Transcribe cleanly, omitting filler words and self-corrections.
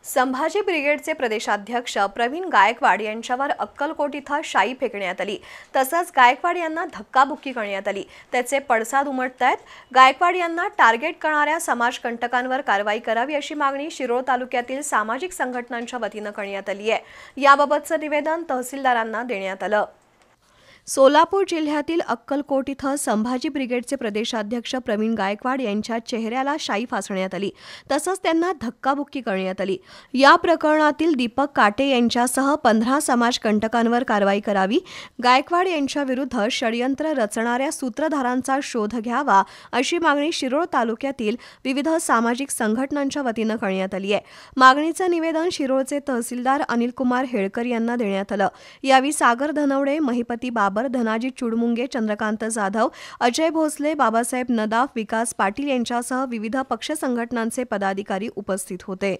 संभाजी ब्रिगेडचे प्रदेशाध्यक्ष प्रवीण गायकवाड यांच्यावर अक्कलकोट इथं शाई फेकण्यात आली। तसंच गायकवाड यांना धक्काबुक्की करण्यात आली। त्याचे पडसाद उमटतायत। गायकवाड यांना टार्गेट करणाऱ्या समाजकंटकांवर कारवाई करावी अशी मागणी शिरोळ तालुक्यातील सामाजिक संघटनांच्या वतीने करण्यात आली आहे। याबाबतचं निवेदन तहसीलदारांना देण्यात आलं। सोलापूर जिल्ह्यातील अक्कलकोट इथं संभाजी ब्रिगेडचे प्रदेशाध्यक्ष प्रवीण गायकवाड यांच्या चेहऱ्याला शाई फासण्यात आली। तसंच त्यांना धक्काबुक्की करण्यात आली। या प्रकरणातील दीपक काटे यांच्यासह 15 समाजकंटकांवर कारवाई करावी। गायकवाड यांच्या विरुद्ध षडयंत्र रचणाऱ्या सूत्रधारांचा शोध घ्यावा अशी मागणी शिरोळ तालुक्यातील विविध सामाजिक संघटनांच्या वतीने करण्यात आली आहे। मागणीचं निवेदन शिरोळचे तहसीलदार अनिलकुमार हेळकर यांना देण्यात आलं। यावेळी सागर धनवडे, महिपती धनाजी चुडमुंगे, चंद्रकांत जाधव, अजय भोसले, बाबासाहेब नदाफ, विकास पाटील यांच्यासह विविध पक्ष संघटनांचे पदाधिकारी उपस्थित होते।